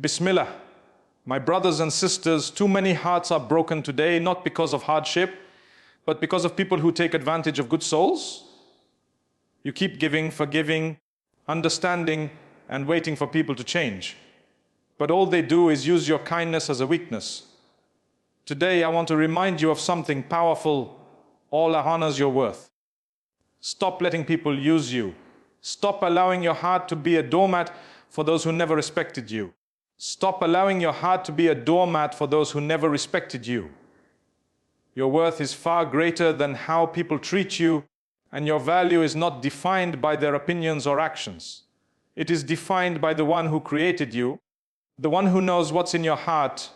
Bismillah. My brothers and sisters, too many hearts are broken today, not because of hardship, but because of people who take advantage of good souls. You keep giving, forgiving, understanding, and waiting for people to change. But all they do is use your kindness as a weakness. Today, I want to remind you of something powerful. Allah honors your worth. Stop letting people use you. Stop allowing your heart to be a doormat for those who never respected you. Stop allowing your heart to be a doormat for those who never respected you. Your worth is far greater than how people treat you, and your value is not defined by their opinions or actions. It is defined by the one who created you, the one who knows what's in your heart,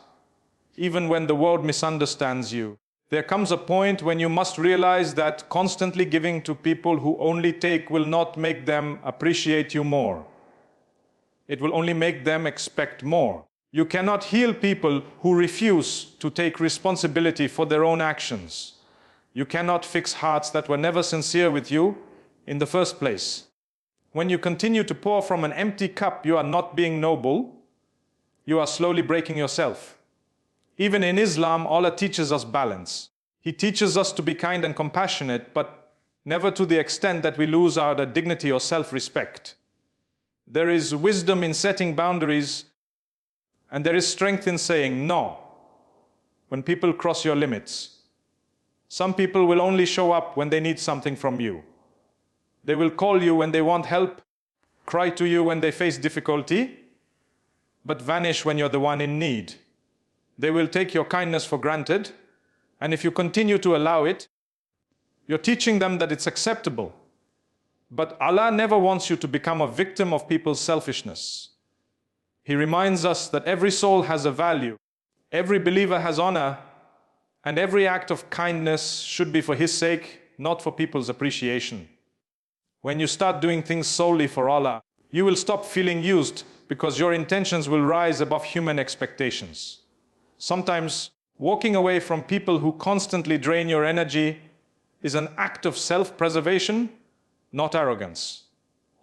even when the world misunderstands you. There comes a point when you must realize that constantly giving to people who only take will not make them appreciate you more. It will only make them expect more. You cannot heal people who refuse to take responsibility for their own actions. You cannot fix hearts that were never sincere with you in the first place. When you continue to pour from an empty cup, you are not being noble. You are slowly breaking yourself. Even in Islam, Allah teaches us balance. He teaches us to be kind and compassionate, but never to the extent that we lose our dignity or self-respect. There is wisdom in setting boundaries, and there is strength in saying no when people cross your limits. Some people will only show up when they need something from you. They will call you when they want help, cry to you when they face difficulty, but vanish when you're the one in need. They will take your kindness for granted, and if you continue to allow it, you're teaching them that it's acceptable. But Allah never wants you to become a victim of people's selfishness. He reminds us that every soul has a value, every believer has honor, and every act of kindness should be for His sake, not for people's appreciation. When you start doing things solely for Allah, you will stop feeling used because your intentions will rise above human expectations. Sometimes walking away from people who constantly drain your energy is an act of self-preservation, not arrogance.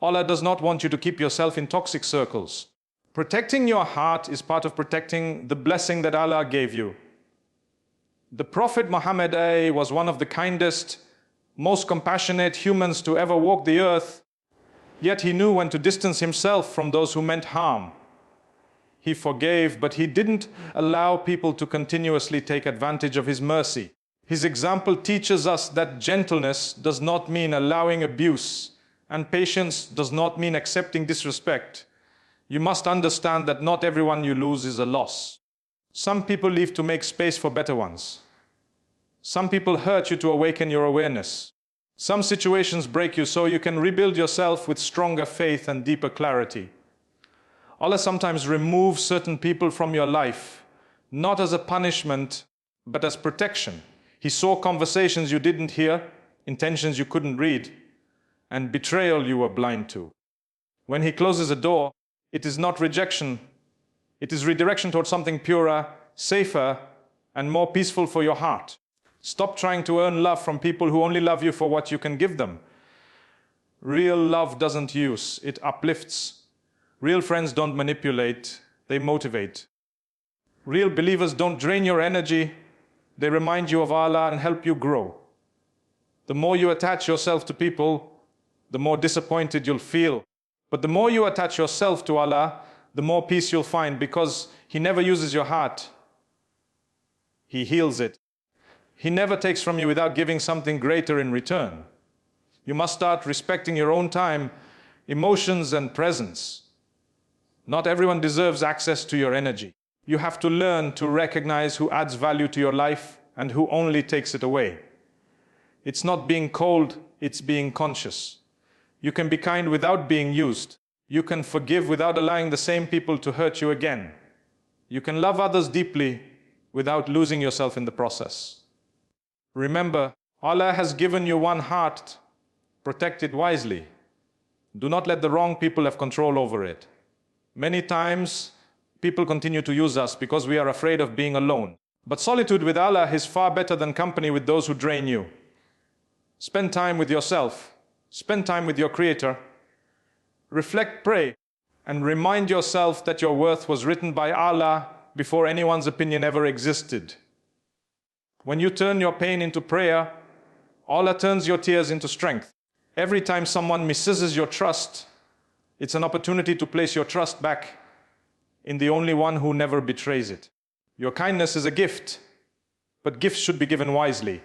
Allah does not want you to keep yourself in toxic circles. Protecting your heart is part of protecting the blessing that Allah gave you. The Prophet Muhammad was one of the kindest, most compassionate humans to ever walk the earth, yet he knew when to distance himself from those who meant harm. He forgave, but he didn't allow people to continuously take advantage of his mercy. His example teaches us that gentleness does not mean allowing abuse, and patience does not mean accepting disrespect. You must understand that not everyone you lose is a loss. Some people leave to make space for better ones. Some people hurt you to awaken your awareness. Some situations break you so you can rebuild yourself with stronger faith and deeper clarity. Allah sometimes removes certain people from your life, not as a punishment, but as protection. He saw conversations you didn't hear, intentions you couldn't read, and betrayal you were blind to. When He closes a door, it is not rejection. It is redirection towards something purer, safer, and more peaceful for your heart. Stop trying to earn love from people who only love you for what you can give them. Real love doesn't use, it uplifts. Real friends don't manipulate, they motivate. Real believers don't drain your energy, they remind you of Allah and help you grow. The more you attach yourself to people, the more disappointed you'll feel. But the more you attach yourself to Allah, the more peace you'll find, because He never uses your heart. He heals it. He never takes from you without giving something greater in return. You must start respecting your own time, emotions, and presence. Not everyone deserves access to your energy. You have to learn to recognize who adds value to your life and who only takes it away. It's not being cold, it's being conscious. You can be kind without being used. You can forgive without allowing the same people to hurt you again. You can love others deeply without losing yourself in the process. Remember, Allah has given you one heart. Protect it wisely. Do not let the wrong people have control over it. Many times, people continue to use us because we are afraid of being alone. But solitude with Allah is far better than company with those who drain you. Spend time with yourself. Spend time with your Creator. Reflect, pray. and remind yourself that your worth was written by Allah before anyone's opinion ever existed. When you turn your pain into prayer, Allah turns your tears into strength. Every time someone misuses your trust, it's an opportunity to place your trust back in the only one who never betrays it. Your kindness is a gift, but gifts should be given wisely.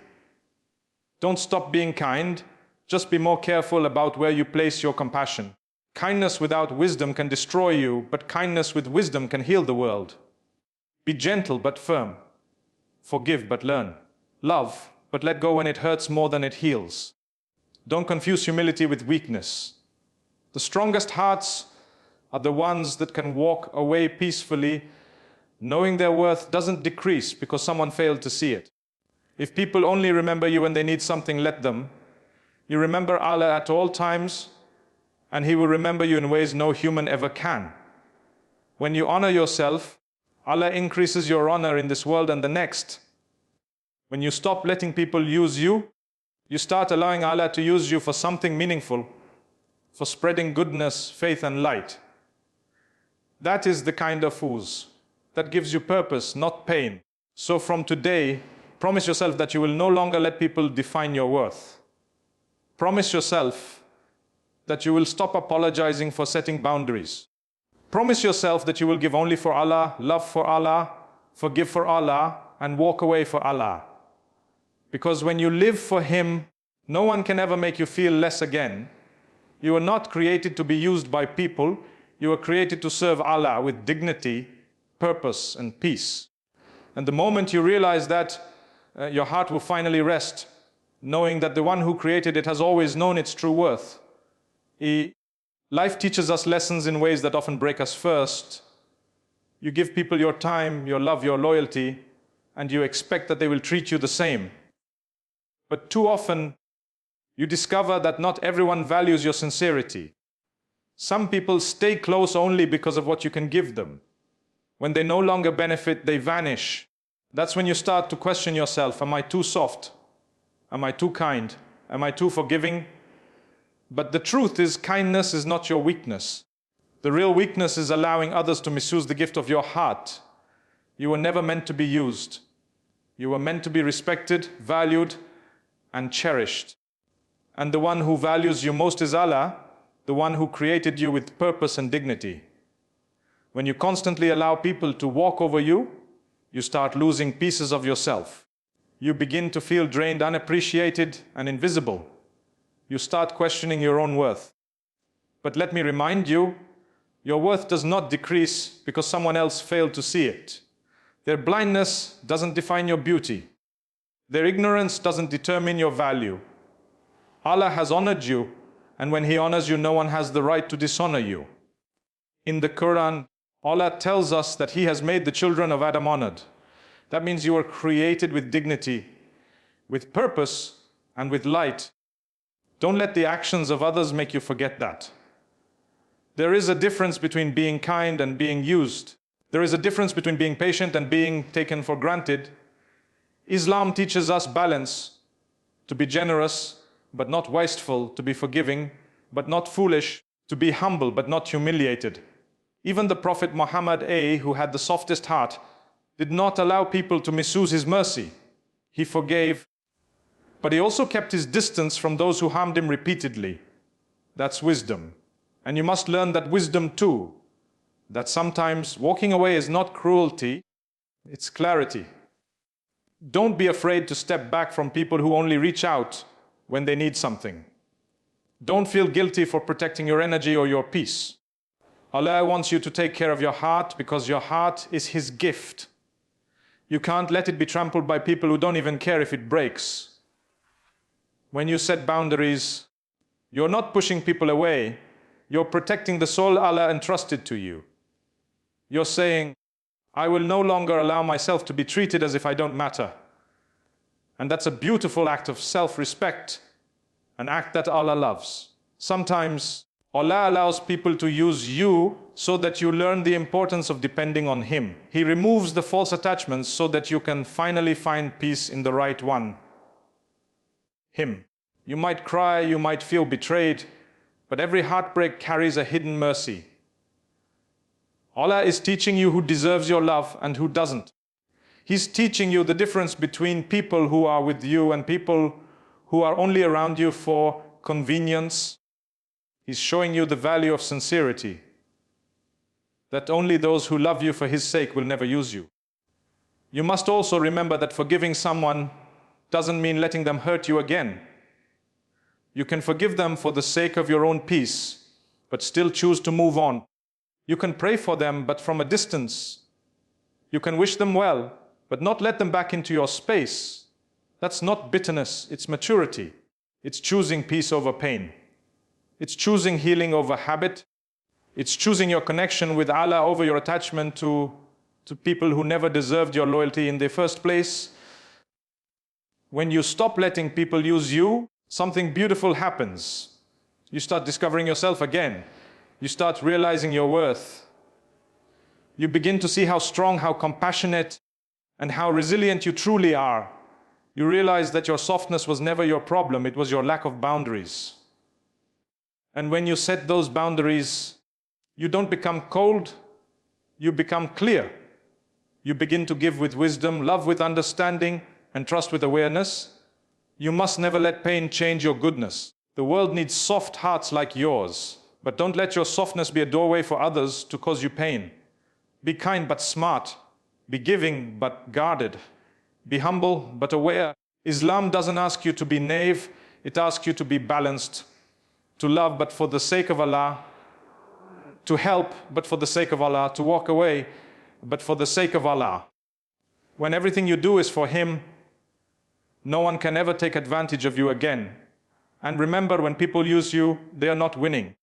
Don't stop being kind, just be more careful about where you place your compassion. Kindness without wisdom can destroy you, but kindness with wisdom can heal the world. Be gentle but firm. Forgive but learn. Love, but let go when it hurts more than it heals. Don't confuse humility with weakness. The strongest hearts are the ones that can walk away peacefully, knowing their worth doesn't decrease because someone failed to see it. If people only remember you when they need something, let them. You remember Allah at all times, and He will remember you in ways no human ever can. When you honor yourself, Allah increases your honor in this world and the next. When you stop letting people use you, you start allowing Allah to use you for something meaningful, for spreading goodness, faith and light. That is the kind of fools that gives you purpose, not pain. So from today, promise yourself that you will no longer let people define your worth. Promise yourself that you will stop apologizing for setting boundaries. Promise yourself that you will give only for Allah, love for Allah, forgive for Allah, and walk away for Allah. Because when you live for Him, no one can ever make you feel less again. You are not created to be used by people. You are created to serve Allah with dignity, purpose, and peace. And the moment you realize that, your heart will finally rest, knowing that the one who created it has always known its true worth. Life teaches us lessons in ways that often break us first. You give people your time, your love, your loyalty, and you expect that they will treat you the same. But too often, you discover that not everyone values your sincerity. Some people stay close only because of what you can give them. When they no longer benefit, they vanish. That's when you start to question yourself. Am I too soft? Am I too kind? Am I too forgiving? But the truth is, kindness is not your weakness. The real weakness is allowing others to misuse the gift of your heart. You were never meant to be used. You were meant to be respected, valued, and cherished. And the one who values you most is Allah, the one who created you with purpose and dignity. When you constantly allow people to walk over you, you start losing pieces of yourself. You begin to feel drained, unappreciated, and invisible. You start questioning your own worth. But let me remind you, your worth does not decrease because someone else failed to see it. Their blindness doesn't define your beauty. Their ignorance doesn't determine your value. Allah has honored you, and when He honors you, no one has the right to dishonor you. In the Quran, Allah tells us that He has made the children of Adam honored. That means you were created with dignity, with purpose, and with light. Don't let the actions of others make you forget that. There is a difference between being kind and being used. There is a difference between being patient and being taken for granted. Islam teaches us balance, to be generous, but not wasteful, to be forgiving, but not foolish, to be humble, but not humiliated. Even the Prophet Muhammad, who had the softest heart, did not allow people to misuse his mercy. He forgave, but he also kept his distance from those who harmed him repeatedly. That's wisdom. And you must learn that wisdom too, that sometimes walking away is not cruelty, it's clarity. Don't be afraid to step back from people who only reach out when they need something. Don't feel guilty for protecting your energy or your peace. Allah wants you to take care of your heart because your heart is His gift. You can't let it be trampled by people who don't even care if it breaks. When you set boundaries, you're not pushing people away. You're protecting the soul Allah entrusted to you. You're saying, I will no longer allow myself to be treated as if I don't matter. And that's a beautiful act of self-respect, an act that Allah loves. Sometimes Allah allows people to use you so that you learn the importance of depending on Him. He removes the false attachments so that you can finally find peace in the right one, Him. You might cry, you might feel betrayed, but every heartbreak carries a hidden mercy. Allah is teaching you who deserves your love and who doesn't. He's teaching you the difference between people who are with you and people who are only around you for convenience. He's showing you the value of sincerity, that only those who love you for His sake will never use you. You must also remember that forgiving someone doesn't mean letting them hurt you again. You can forgive them for the sake of your own peace, but still choose to move on. You can pray for them, but from a distance. You can wish them well, but not let them back into your space. That's not bitterness, it's maturity. It's choosing peace over pain. It's choosing healing over habit. It's choosing your connection with Allah over your attachment to people who never deserved your loyalty in the first place. When you stop letting people use you, something beautiful happens. You start discovering yourself again. You start realizing your worth. You begin to see how strong, how compassionate, and how resilient you truly are. You realize that your softness was never your problem, it was your lack of boundaries. And when you set those boundaries, you don't become cold, you become clear. You begin to give with wisdom, love with understanding, and trust with awareness. You must never let pain change your goodness. The world needs soft hearts like yours, but don't let your softness be a doorway for others to cause you pain. Be kind but smart. Be giving but guarded. Be humble but aware. Islam doesn't ask you to be naive, it asks you to be balanced, to love but for the sake of Allah, to help but for the sake of Allah, to walk away but for the sake of Allah. When everything you do is for Him, no one can ever take advantage of you again. And remember, when people use you, they are not winning.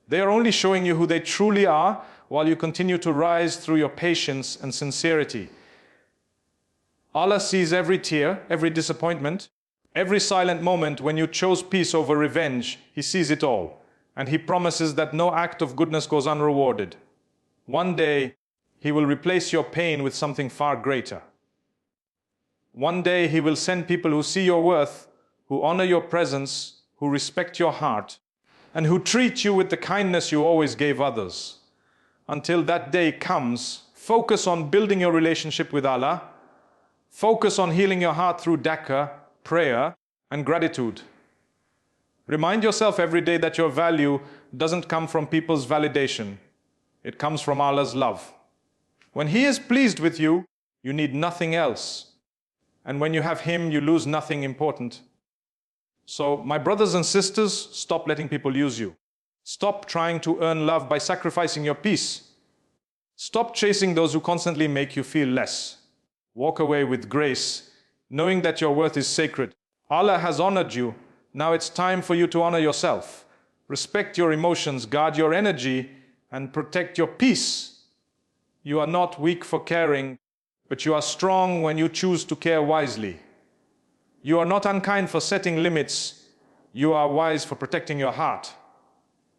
They are only showing you who they truly are while you continue to rise through your patience and sincerity. Allah sees every tear, every disappointment, every silent moment when you chose peace over revenge. He sees it all. And He promises that no act of goodness goes unrewarded. One day, He will replace your pain with something far greater. One day He will send people who see your worth, who honor your presence, who respect your heart, and who treat you with the kindness you always gave others. Until that day comes, focus on building your relationship with Allah. Focus on healing your heart through dhikr, prayer, and gratitude. Remind yourself every day that your value doesn't come from people's validation. It comes from Allah's love. When He is pleased with you, you need nothing else. And when you have Him, you lose nothing important. So, my brothers and sisters, stop letting people use you. Stop trying to earn love by sacrificing your peace. Stop chasing those who constantly make you feel less. Walk away with grace, knowing that your worth is sacred. Allah has honored you. Now it's time for you to honor yourself. Respect your emotions, guard your energy, and protect your peace. You are not weak for caring, but you are strong when you choose to care wisely. You are not unkind for setting limits. You are wise for protecting your heart.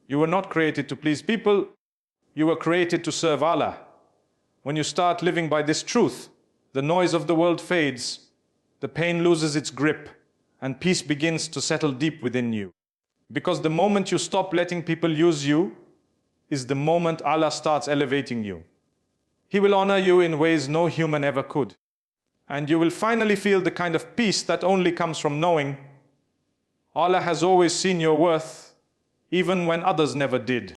You were not created to please people. You were created to serve Allah. When you start living by this truth, the noise of the world fades, the pain loses its grip, and peace begins to settle deep within you. Because the moment you stop letting people use you is the moment Allah starts elevating you. He will honor you in ways no human ever could. And you will finally feel the kind of peace that only comes from knowing Allah has always seen your worth, even when others never did.